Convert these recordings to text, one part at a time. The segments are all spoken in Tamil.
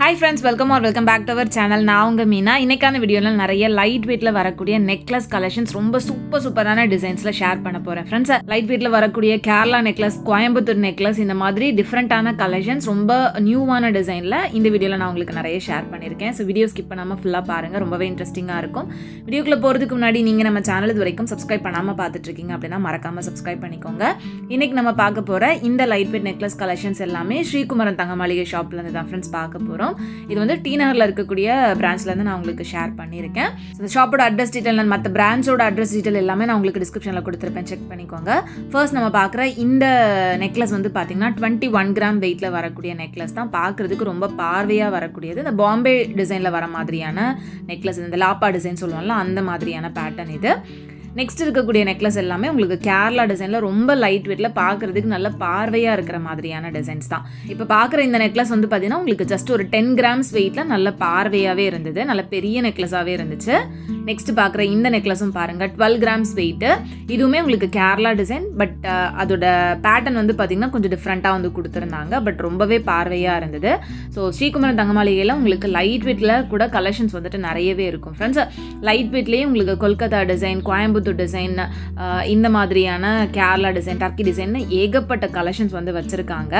Hi friends, welcome back to our channel. நான் உங்க மீனா. இன்னைக்கான வீடியோல நிறைய லைட் வெயிட்ல வரக்கூடிய நெக்லஸ் கலெக்ஷன்ஸ் ரொம்ப சூப்பரான டிசைன்ஸ்ல ஷேர் பண்ண போறேன். फ्रेंड्स, லைட் வெயிட்ல வரக்கூடிய கேரளா நெக்லஸ், கோயம்புத்தூர் நெக்லஸ் இந்த மாதிரி டிஃபரண்டான கலெக்ஷன்ஸ் ரொம்ப நியூவான டிசைன்ல இந்த வீடியோல நான் உங்களுக்கு நிறைய ஷேர் பண்ணிருக்கேன். சோ வீடியோ ஸ்கிப் பண்ணாம ஃபுல்லா பாருங்க. ரொம்பவே இன்ட்ரஸ்டிங்கா இருக்கும். வீடியோக்குள்ள போறதுக்கு முன்னாடி நீங்க நம்ம சேனல் இது வரைக்கும் சப்ஸ்கிரைப் பண்ணாம பார்த்துட்டு இருக்கீங்க அப்படினா மறக்காம சப்ஸ்கிரைப் பண்ணிக்கோங்க. இன்னைக்கு நம்ம பார்க்க போற இந்த லைட் வெயிட் நெக்லஸ் கலெக்ஷன்ஸ் எல்லாமே ஸ்ரீகுமரன் தங்க மாளிகை ஷாப்ல இருந்து தான் फ्रेंड्स பார்க்க போறோம். இது வந்து டி நகர்ல இருக்கக்கூடிய பிரான்ச்ல இருந்து நான் உங்களுக்கு ஷேர் பண்ணிருக்கேன். இந்த ஷாப்போட அட்ரஸ் டீடைல் and மத்த பிரான்ச்சோட அட்ரஸ் டீடைல் எல்லாமே நான் உங்களுக்கு டிஸ்கிரிப்ஷன்ல கொடுத்திருப்பேன், செக் பண்ணிக்கோங்க. ஃபர்ஸ்ட் நம்ம பார்க்குற இந்த நெக்லஸ் வந்து பாத்தீங்கன்னா 21 கிராம் வெயிட்ல வரக்கூடிய நெக்லஸ் தான். பார்க்கிறதுக்கு ரொம்ப பார்வையா வரக்கூடியது. இந்த பாம்பே டிசைன்ல வர மாதிரியான நெக்லஸ், இந்த லாப்பா டிசைன் சொல்லுவாங்கல்ல அந்த மாதிரியான பேட்டர்ன் இது. நெக்ஸ்ட் இருக்கக்கூடிய நெக்லஸ் எல்லாமே உங்களுக்கு கேரளா டிசைன்ல ரொம்ப லைட் வெயிட்ல பார்க்கறதுக்கு நல்ல பார்வையா இருக்கிற மாதிரியான டிசைன்ஸ் தான். இப்போ பார்க்குற இந்த நெக்லஸ் வந்து பார்த்தீங்கன்னா உங்களுக்கு ஜஸ்ட் ஒரு 10 கிராம்ஸ் வெயிட்ல நல்ல பார்வையாவே இருந்தது, நல்ல பெரிய நெக்லஸாவே இருந்துச்சு. நெக்ஸ்ட் பார்க்குற இந்த நெக்லஸும் பாருங்க 12 கிராம்ஸ் வெயிட். இதுவுமே உங்களுக்கு கேரளா டிசைன், பட் அதோட பேட்டர்ன் வந்து பார்த்தீங்கன்னா கொஞ்சம் டிஃப்ரெண்ட்டாக வந்து கொடுத்துருந்தாங்க, பட் ரொம்பவே பார்வையாக இருந்தது. ஸோ ஸ்ரீகுமரன் தங்க மாளிகையில் உங்களுக்கு லைட் வெயிட்ல கூட கலெக்ஷன்ஸ் வந்துட்டு நிறையவே இருக்கும் ஃப்ரெண்ட்ஸ். லைட் வெயிட்லேயே உங்களுக்கு கொல்கத்தா டிசைன், கோயம்புத்தூர் டிசைன், இந்த மாதிரியான கேரளா டிசைன், டர்க்கி டிசைன் ஏகப்பட்ட கலெக்ஷன்ஸ் வந்து வச்சிருக்காங்க.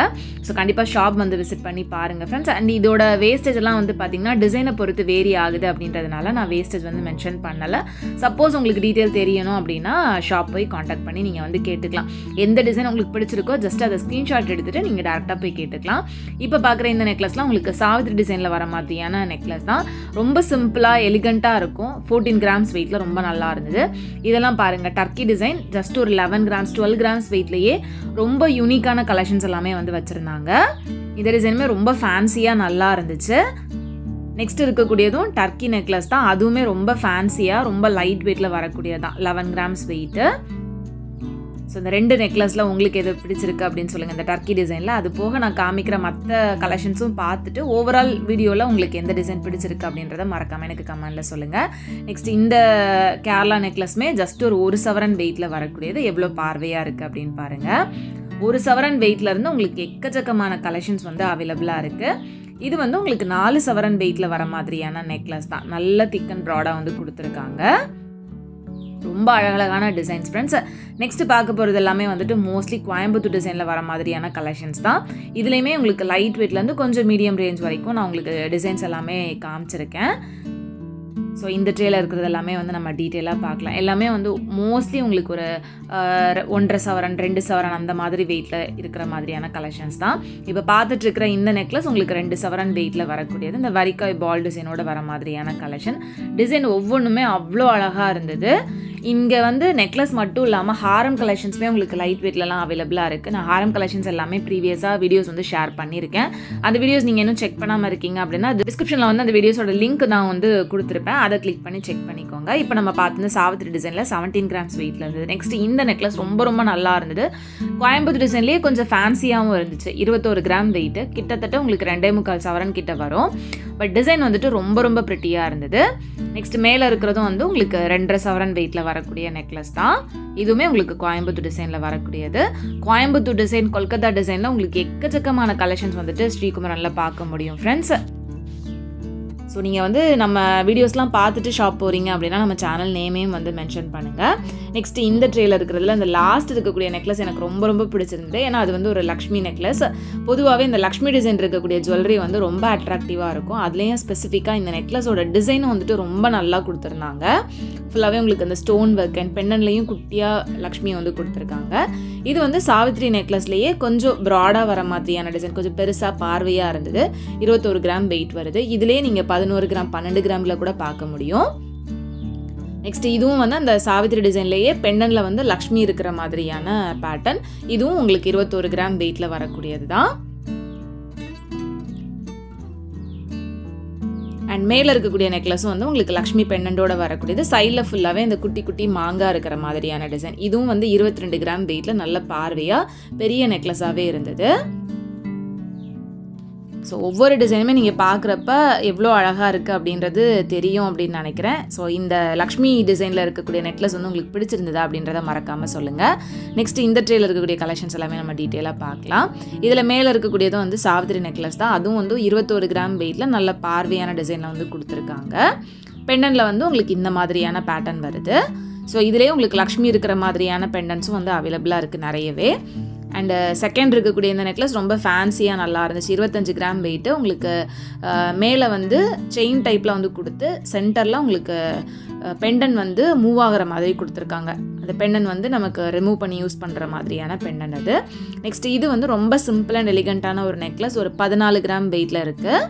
ஸோ கண்டிப்பாக ஷாப் வந்து விசிட் பண்ணி பாருங்க ஃப்ரெண்ட்ஸ். அண்ட் இதோட வேஸ்டேஜ் எல்லாம் வந்து பார்த்தீங்கன்னா டிசைனை பொறுத்து வேரி ஆகுது அப்படின்றதுனால நான் வேஸ்டேஜ் வந்து மென்ஷன் பண்ணல. சப்போஸ் உங்களுக்கு டீட்டெயில் தெரியணும் அப்படின்னா ஷாப் போய் காண்டாக்ட் பண்ணி நீங்கள் வந்து கேட்டுக்கலாம். எந்த டிசைன் உங்களுக்கு பிடிச்சிருக்கோ ஜஸ்ட் அதை ஸ்க்ரீன்ஷாட் எடுத்துட்டு நீங்கள் டேரெக்டாக போய் கேட்டுக்கலாம். இப்போ பார்க்குற இந்த நெக்லஸ்லாம் உங்களுக்கு சாவித்ரி டிசைனில் வர மாதிரியான நெக்லஸ் தான். ரொம்ப சிம்பிளாக எலிகண்ட்டாக இருக்கும். 14 கிராம்ஸ் வெயிட்டில் ரொம்ப நல்லா இருந்தது. இதெல்லாம் பாருங்க டர்க்கி டிசைன், ஜஸ்ட் ஒரு 11 கிராம்ஸ் 12 கிராம்ஸ் வெயிட்லயே ரொம்ப யூனிக்கான கலெக்ஷன்ஸ் எல்லாமே வந்து வச்சிருந்தாங்க. இந்த டிசைனுமே ரொம்ப ஃபேன்சியா நல்லா இருந்துச்சு. நெக்ஸ்ட் இருக்கக்கூடியதும் டர்க்கி நெக்லஸ் தான். அதுவுமே ரொம்ப ஃபேன்சியா ரொம்ப லைட் வெயிட்ல வரக்கூடியதான், 11 கிராம்ஸ் வெயிட். ஸோ இந்த ரெண்டு நெக்லஸில் உங்களுக்கு எது பிடிச்சிருக்கு அப்படின்னு சொல்லுங்கள் இந்த டர்க்கி டிசைனில். அது போக நான் காமிக்கிற மற்ற கலெக்ஷன்ஸும் பார்த்துட்டு ஓவரால் வீடியோவில் உங்களுக்கு எந்த டிசைன் பிடிச்சிருக்கு அப்படின்றத மறக்காமல் எனக்கு கமெண்டில் சொல்லுங்கள். நெக்ஸ்ட் இந்த கேரளா நெக்லஸ்மே ஜஸ்ட் ஒரு சவரன் வெயிட்டில் வரக்கூடியது. எவ்வளோ பார்வையாக இருக்குது அப்படின்னு பாருங்கள். 1 சவரன் வெயிட்லேருந்து உங்களுக்கு எக்கச்சக்கமான கலெக்ஷன்ஸ் வந்து அவைலபிளாக இருக்குது. இது வந்து உங்களுக்கு 4 சவரன் வெயிட்டில் வர மாதிரியான நெக்லஸ் தான். நல்ல திக் அண்ட் ப்ராடாக வந்து கொடுத்துருக்காங்க. ரொம்ப அழகழகான டிசைன்ஸ் ஃப்ரெண்ட்ஸ். நெக்ஸ்ட் பார்க்க போகிறது எல்லாமே வந்துட்டு மோஸ்ட்லி கோயம்புத்தூர் டிசைனில் வர மாதிரியான கலெக்ஷன்ஸ் தான். இதுலேயுமே உங்களுக்கு லைட் வெயிட்லேருந்து கொஞ்சம் மீடியம் ரேஞ்ச் வரைக்கும் நான் உங்களுக்கு டிசைன்ஸ் எல்லாமே காமிச்சிருக்கேன். ஸோ இந்த ட்ரேல இருக்கிறது எல்லாமே வந்து நம்ம டீட்டெயிலாக பார்க்கலாம். எல்லாமே வந்து மோஸ்ட்லி உங்களுக்கு ஒரு 1.5 சவரன் 2 சவரன் அந்த மாதிரி வெயிட்டில் இருக்கிற மாதிரியான கலெக்ஷன்ஸ் தான். இப்போ பார்த்துட்டு இருக்கிற இந்த நெக்லஸ் உங்களுக்கு 2 சவரன் வெயிட்டில் வரக்கூடியது. இந்த வரிக்காய் பால் டிசைனோட வர மாதிரியான கலெக்ஷன். டிசைன் ஒவ்வொன்றுமே அவ்வளோ அழகாக இருந்தது. இங்கே வந்து நெக்லஸ் மட்டும் இல்லாமல் ஹாரம் கலெக்ஷன்ஸுமே உங்களுக்கு லைட் வெயிட்லலாம் அவைலபிளாக இருக்குது. நான் ஹாரம் கலெக்ஷன்ஸ் எல்லாமே ப்ரீவியஸாக வீடியோஸ் வந்து ஷேர் பண்ணியிருக்கேன். அந்த வீடியோஸ் நீங்கள் இன்னும் செக் பண்ணாமல் இருக்கீங்க அப்படின்னா டிஸ்கிரிப்ஷனில் வந்து அந்த வீடியோஸோட லிங்க் நான் வந்து கொடுத்துருப்பேன், அதை கிளிக் பண்ணி செக் பண்ணிக்கோங்க. இப்போ நம்ம பார்த்து சாவித்ரி டிசைனில் 17 கிராம்ஸ் வெயிட்டில் இருந்தது. நெக்ஸ்ட் இந்த நெக்லஸ் ரொம்ப நல்லா இருந்தது. கோயம்புத்தூர் டிசைன்லேயே கொஞ்சம் ஃபேன்சியாகவும் இருந்துச்சு. 21 கிராம் வெயிட்டு, கிட்டத்தட்ட உங்களுக்கு 2.25 சவரன் கிட்ட வரும். பட் டிசைன் வந்துட்டு ரொம்ப பிரிட்டியாக இருந்தது. நெக்ஸ்ட் மேலே இருக்கிறதும் வந்து உங்களுக்கு 2.5 சவரன் வெயிட்டில் வரக்கூடிய நெக்லஸ் தான். இதுவுமே உங்களுக்கு கோயம்புத்தூர் டிசைனில் வரக்கூடியது. கோயம்புத்தூர் டிசைன், கொல்கத்தா டிசைனில் உங்களுக்கு எக்கச்சக்கமான கலெக்ஷன்ஸ் வந்துட்டு ஸ்ரீகுமரனில் பார்க்க முடியும் ஃப்ரெண்ட்ஸ். ஸோ நீங்கள் வந்து நம்ம வீடியோஸ்லாம் பார்த்துட்டு ஷாப் போகிறீங்க அப்படின்னா நம்ம சேனல் நேமையும் வந்து மென்ஷன் பண்ணுங்கள். நெக்ஸ்ட் இந்த ட்ரேல இருக்கிறதுல இந்த லாஸ்ட் இருக்கக்கூடிய நெக்லஸ் எனக்கு ரொம்ப பிடிச்சிருந்தது. ஏன்னா அது வந்து ஒரு லக்ஷ்மி நெக்லஸ். பொதுவாகவே இந்த லக்ஷ்மி டிசைன் இருக்கக்கூடிய ஜுவல்லரி வந்து ரொம்ப அட்ராக்டிவாக இருக்கும். அதுலேயும் ஸ்பெசிஃபிக்காக இந்த நெக்லஸோட டிசைனும் வந்துட்டு ரொம்ப நல்லா கொடுத்துருந்தாங்க. ஃபுல்லாகவே உங்களுக்கு அந்த ஸ்டோன் ஒர்க் அண்ட் பெண்டன்லையும் குட்டியாக லக்ஷ்மியை வந்து கொடுத்துருக்காங்க. இது வந்து சாவித்ரி நெக்லஸ்லேயே கொஞ்சம் ப்ராடாக வர மாதிரியான டிசைன், கொஞ்சம் பெருசாக பார்வையாக இருந்தது. 21 கிராம் வெயிட் வருது. இதுலேயே நீங்கள் 11 கிராம் 12 கிராமில் கூட பார்க்க முடியும். நெக்ஸ்ட் இதுவும் வந்து அந்த சாவித்ரி டிசைன்லேயே பெண்டனில் வந்து லக்ஷ்மி இருக்கிற மாதிரியான பேட்டர்ன். இதுவும் உங்களுக்கு 21 கிராம் வெயிட்டில் வரக்கூடியது தான். அண்ட் மேலே இருக்கக்கூடிய நெக்லஸும் வந்து உங்களுக்கு லக்ஷ்மி பெண்டன்டோட வரக்கூடியது. சைடில் ஃபுல்லாகவே இந்த குட்டி மாங்காய் இருக்கிற மாதிரியான டிசைன். இதுவும் வந்து 22 கிராம் வெயிட்டில் நல்ல பார்வையாக பெரிய நெக்லஸாகவே இருந்தது. ஸோ ஸோ ஒவ்வொரு டிசைனுமே நீங்கள் பார்க்குறப்ப எவ்வளோ அழகாக இருக்குது அப்படின்றது தெரியும் அப்படின்னு நினைக்கிறேன். ஸோ இந்த லக்ஷ்மி டிசைனில் இருக்கக்கூடிய நெக்லஸ் வந்து உங்களுக்கு பிடிச்சிருந்ததா அப்படின்றத மறக்காமல் சொல்லுங்கள். நெக்ஸ்ட்டு இந்த ட்ரேயில் இருக்கக்கூடிய கலெக்ஷன்ஸ் எல்லாமே நம்ம டீட்டெயிலாக பார்க்கலாம். இதில் மேலே இருக்கக்கூடியதும் வந்து சாவித்திரி நெக்லஸ் தான். அதுவும் வந்து 21 கிராம் வெயிட்டில் நல்ல பார்வையான டிசைனில் வந்து கொடுத்துருக்காங்க. பெண்டனில் வந்து உங்களுக்கு இந்த மாதிரியான பேட்டர்ன் வருது. ஸோ இதிலே உங்களுக்கு லக்ஷ்மி இருக்கிற மாதிரியான பெண்டன்ஸும் வந்து அவைலபிளாக இருக்குது நிறையவே. அண்டு செகண்ட் இருக்கக்கூடிய இந்த நெக்லஸ் ரொம்ப ஃபேன்சியாக நல்லா இருந்துச்சு. 25 கிராம் வெயிட்டு. உங்களுக்கு மேலே வந்து செயின் டைப்பில் வந்து கொடுத்து சென்டரில் உங்களுக்கு பெண்டன் வந்து மூவ் ஆகிற மாதிரி கொடுத்துருக்காங்க. அந்த பெண்டன் வந்து நமக்கு ரிமூவ் பண்ணி யூஸ் பண்ணுற மாதிரியான பெண்டன் அது. நெக்ஸ்ட் இது வந்து ரொம்ப சிம்பிள் அண்ட் எலிகண்ட்டான ஒரு நெக்லஸ். ஒரு 14 கிராம் வெயிட்டில் இருக்குது.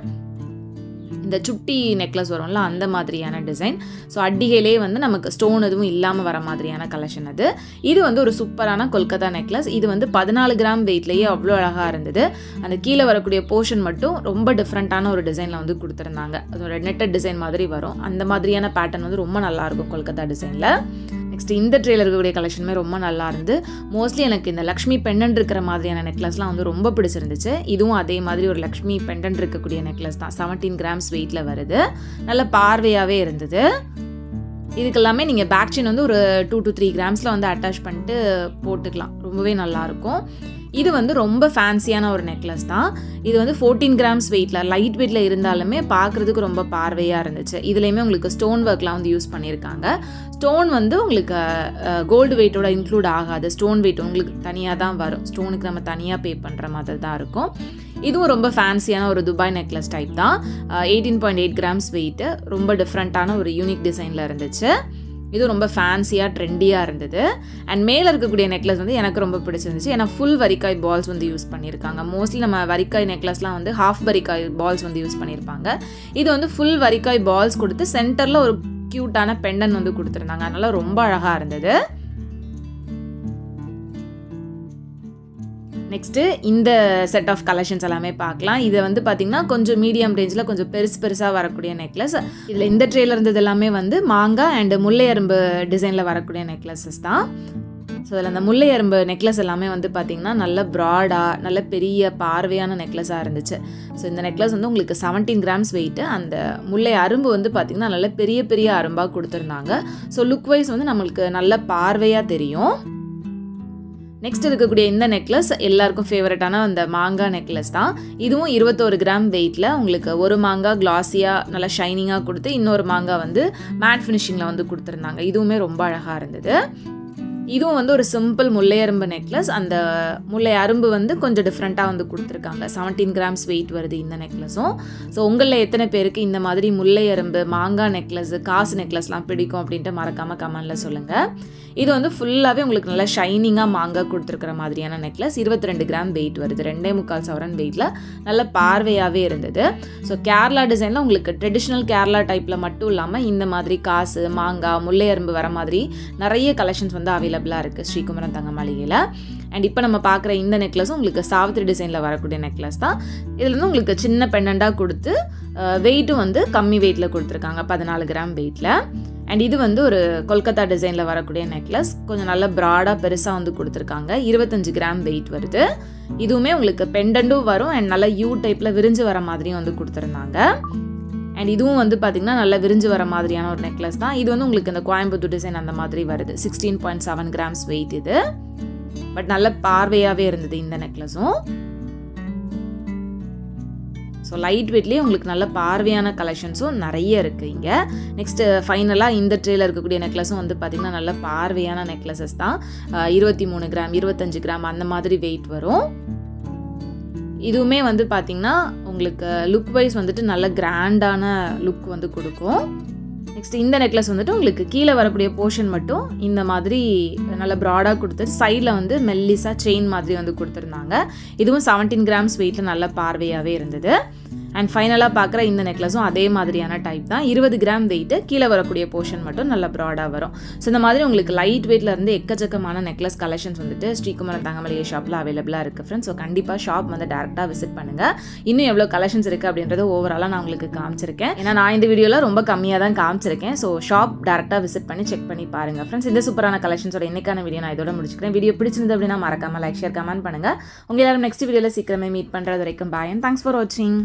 இந்த சுட்டி நெக்லஸ் வரும்ல அந்த மாதிரியான டிசைன். ஸோ அட்டிகையிலே வந்து நமக்கு ஸ்டோன் எதுவும் இல்லாமல் வர மாதிரியான கலெக்ஷன் அது. இது வந்து ஒரு சூப்பரான கொல்கத்தா நெக்லஸ். இது வந்து 14 கிராம் வெயிட்லேயே அவ்வளோ அழகாக இருந்தது. அந்த கீழே வரக்கூடிய போர்ஷன் மட்டும் ரொம்ப டிஃப்ரெண்ட்டான ஒரு டிசைனில் வந்து கொடுத்துருந்தாங்க. அதோட நெட்டட் டிசைன் மாதிரி வரும். அந்த மாதிரியான பேட்டர்ன் வந்து ரொம்ப நல்லாயிருக்கும் கொல்கத்தா டிசைனில். நெக்ஸ்ட் இந்த ட்ரேயில் இருக்கக்கூடிய கலெக்ஷனுமே ரொம்ப நல்லா இருந்து. மோஸ்ட்லி எனக்கு இந்த லக்ஷ்மி பெண்டன் இருக்கிற மாதிரியான நெக்லஸ்லாம் வந்து ரொம்ப பிடிச்சிருந்துச்சு. இதுவும் அதே மாதிரி ஒரு லக்ஷ்மி பெண்டன் இருக்கக்கூடிய நெக்லஸ் தான். 17 கிராம்ஸ் வெயிட்டில் வருது. நல்ல பார்வையாகவே இருந்தது. இதுக்கெல்லாமே நீங்கள் பேக் செயின் வந்து ஒரு 2 to 3 கிராம்ஸில் வந்து அட்டாச் பண்ணிட்டு போட்டுக்கலாம். ரொம்பவே நல்லாயிருக்கும். இது வந்து ரொம்ப ஃபேன்சியான ஒரு நெக்லஸ் தான். இது வந்து 14 கிராம்ஸ் வெயிட்டில் லைட் வெயிட்டில் இருந்தாலுமே பார்க்குறதுக்கு ரொம்ப பார்வையாக இருந்துச்சு. இதுலேயுமே உங்களுக்கு ஸ்டோன் ஒர்க்லாம் வந்து யூஸ் பண்ணியிருக்காங்க. ஸ்டோன் வந்து உங்களுக்கு கோல்டு வெயிட்டோட இன்க்ளூட் ஆகாது. ஸ்டோன் வெயிட் உங்களுக்கு தனியாக தான் வரும். ஸ்டோனுக்கு நம்ம தனியாக பே பண்ணுற மாதிரி தான் இருக்கும். இதுவும் ரொம்ப ஃபேன்சியான ஒரு துபாய் நெக்லஸ் டைப் தான். 18.8 கிராம்ஸ் வெயிட்டு. ரொம்ப டிஃப்ரெண்ட்டான ஒரு யூனிக் டிசைனில் இருந்துச்சு. இது ரொம்ப ஃபேன்சியாக ட்ரெண்டியாக இருந்தது. அண்ட் மேலே இருக்கக்கூடிய நெக்லஸ் வந்து எனக்கு ரொம்ப பிடிச்சிருந்துச்சு. ஏன்னா ஃபுல் வரிக்காய் பால்ஸ் வந்து யூஸ் பண்ணியிருக்காங்க. மோஸ்ட்லி நம்ம வரிக்காய் நெக்லஸ்லாம் வந்து ஹாஃப் வரிக்காய் பால்ஸ் வந்து யூஸ் பண்ணியிருப்பாங்க. இது வந்து ஃபுல் வரிக்காய் பால்ஸ் கொடுத்து சென்டரில் ஒரு க்யூட்டான பெண்டன் வந்து கொடுத்துருந்தாங்க. அதனால ரொம்ப அழகாக இருந்தது. நெக்ஸ்ட்டு இந்த செட் ஆஃப் கலெக்ஷன்ஸ் எல்லாமே பார்க்கலாம். இதை வந்து பார்த்திங்கன்னா கொஞ்சம் மீடியம் ரேஞ்சில் கொஞ்சம் பெருசாக வரக்கூடிய நெக்லஸ். இதில் இந்த ட்ரேயில் இருந்தது எல்லாமே வந்து மாங்காய் அண்டு முல்லை எறும்பு டிசைனில் வரக்கூடிய நெக்லஸஸ் தான். ஸோ அதில் அந்த முல்லை எறும்பு நெக்லஸ் எல்லாமே வந்து பார்த்திங்கன்னா நல்ல ப்ராடாக நல்ல பெரிய பார்வையான நெக்லஸாக இருந்துச்சு. ஸோ இந்த நெக்லஸ் வந்து உங்களுக்கு 17 கிராம்ஸ் வெயிட்டு. அந்த முல்லை அரும்பு வந்து பார்த்திங்கன்னா நல்ல பெரிய அரும்பாக கொடுத்துருந்தாங்க. ஸோ லுக் வைஸ் வந்து நம்மளுக்கு நல்ல பார்வையாக தெரியும். நெக்ஸ்ட் இருக்கக்கூடிய இந்த நெக்லஸ் எல்லாருக்கும் ஃபேவரட்டான அந்த மாங்காய் நெக்லஸ் தான். இதுவும் 21 கிராம் வெயிட்டில் உங்களுக்கு ஒரு மாங்காய் கிளாஸியாக நல்லா ஷைனிங்காக கொடுத்து இன்னொரு மாங்காய் வந்து மேட் ஃபினிஷிங்கில் வந்து கொடுத்துருந்தாங்க. இதுவுமே ரொம்ப அழகாக இருந்தது. இதுவும் வந்து ஒரு சிம்பிள் முல்லை அரும்பு நெக்லஸ். அந்த முல்லை அரும்பு வந்து கொஞ்சம் டிஃப்ரெண்ட்டாக வந்து கொடுத்துருக்காங்க. 17 கிராம்ஸ் வெயிட் வருது இந்த நெக்லஸும். ஸோ உங்களில் எத்தனை பேருக்கு இந்த மாதிரி முல்லை அரும்பு மாங்காய் நெக்லஸ் காசு நெக்லஸ்லாம் பிடிக்கும் அப்படின்ட்டு மறக்காமல் கமெண்டில் சொல்லுங்கள். இது வந்து ஃபுல்லாகவே உங்களுக்கு நல்லா ஷைனிங்காக மாங்காய் கொடுத்துருக்கிற மாதிரியான நெக்லஸ். 22 கிராம் வெயிட் வருது. 2.25 சவரன் வெயிட்டில் நல்ல பார்வையாகவே இருந்தது. ஸோ கேரளா டிசைனில் உங்களுக்கு ட்ரெடிஷ்னல் கேரளா டைப்பில் மட்டும் இல்லாமல் இந்த மாதிரி காசு மாங்காய் முல்லை அரும்பு வர மாதிரி நிறைய கலெக்ஷன்ஸ் வந்து அவைலபிளாக இருக்குது ஸ்ரீகுமரன் தங்க மாளிகையில். அண்ட் இப்போ நம்ம பார்க்குற இந்த நெக்லஸும் உங்களுக்கு சாவித்திரி டிசைனில் வரக்கூடிய நெக்லஸ் தான். இதில் வந்து உங்களுக்கு சின்ன பெண்டண்டாக கொடுத்து வெயிட்டும் வந்து கம்மி வெயிட்டில் கொடுத்துருக்காங்க. 14 கிராம் வெயிட்டில். அண்ட் இது வந்து ஒரு கொல்கத்தா டிசைனில் வரக்கூடிய நெக்லஸ். கொஞ்சம் நல்ல ப்ராடாக பெருசாக வந்து கொடுத்துருக்காங்க. 25 கிராம் வெயிட் வருது. இதுவுமே உங்களுக்கு பெண்டண்டும் வரும் அண்ட் நல்லா யூ டைப்பில் விரிஞ்சு வர மாதிரியும் வந்து கொடுத்துருந்தாங்க. அண்ட் இதுவும் வந்து பார்த்திங்கன்னா நல்லா விரிஞ்சு வர மாதிரியான ஒரு நெக்லஸ் தான். இது வந்து உங்களுக்கு இந்த கோயம்புத்தூர் டிசைன் அந்த மாதிரி வருது. 16.7 கிராம்ஸ் வெயிட் இது. பட் நல்ல பார்வையாகவே இருந்தது இந்த நெக்லஸும். ஸோ லைட் வெயிட்லேயே உங்களுக்கு நல்ல பார்வையான கலெக்ஷன்ஸும் நிறைய இருக்குது இங்கே. நெக்ஸ்ட்டு ஃபைனலாக இந்த ட்ரேயில் இருக்கக்கூடிய நெக்லஸும் வந்து பார்த்திங்கன்னா நல்ல பார்வையான நெக்லஸஸ் தான். 23 கிராம் 25 கிராம் அந்த மாதிரி வெயிட் வரும். இதுவுமே வந்து பார்த்திங்கன்னா உங்களுக்கு லுக் வைஸ் வந்துட்டு நல்ல கிராண்டான லுக் வந்து கொடுக்கும். நெக்ஸ்ட் இந்த நெக்லஸ் வந்துட்டு உங்களுக்கு கீழே வரக்கூடிய போர்ஷன் மட்டும் இந்த மாதிரி நல்ல ப்ராடாக கொடுத்துட்டு சைடில் வந்து மெல்லிஸாக செயின் மாதிரி வந்து கொடுத்துருந்தாங்க. இதுவும் 17 கிராம்ஸ் வெயிட்டில் நல்ல பார்வையாகவே இருந்தது. அண்ட் ஃபைனலாக பார்க்குற இந்த நெக்லஸும் அதே மாதிரியான டைப் தான். 20 கிராம் வெயிட்டு, கீழே வரக்கூடிய போர்ஷன் மட்டும் நல்லா ப்ராடாக வரும். ஸோ இந்த மாதிரி உங்களுக்கு லைட் வெயிட்ல இருந்து எக்கச்சக்கமான நெக்லஸ் கலெக்ஷன்ஸ் வந்துட்டு ஸ்ரீகுமரன் தங்கமளிகை ஷாப்பில் அவைலபிளாக இருக்குது ஃப்ரெண்ட்ஸ். ஸோ கண்டிப்பாக ஷாப் வந்து டேரெக்டாக விசிட் பண்ணுங்கள். இன்னும் எவ்வளோ கலெக்ஷன்ஸ் இருக்குது அப்படின்றது ஓவராலாக நான் உங்களுக்கு காமிச்சிருக்கேன். ஏன்னா நான் இந்த வீடியோவில் ரொம்ப கம்மியாக தான் காமிச்சிருக்கேன். ஸோ ஷாப் டேரெக்டாக விசிட் பண்ணி செக் பண்ணி பாருங்கள் ஃப்ரெண்ட்ஸ். இந்த சூப்பரான கலெக்ஷன்ஸோட இன்னைக்கான வீடியோ நான் இதோட முடிச்சுக்கிறேன். வீடியோ பிடிச்சிருந்து அப்படின்னா மறக்காமல் லைக், ஷேர், கமெண்ட் பண்ணுங்கள். உங்கள் எல்லாரும் நெக்ஸ்ட் வீடியோவில் சீக்கிரமே மீட் பண்ணுறது வரைக்கும் பாய் அண்ட் தேங்க்ஸ் ஃபார் வாட்சிங்.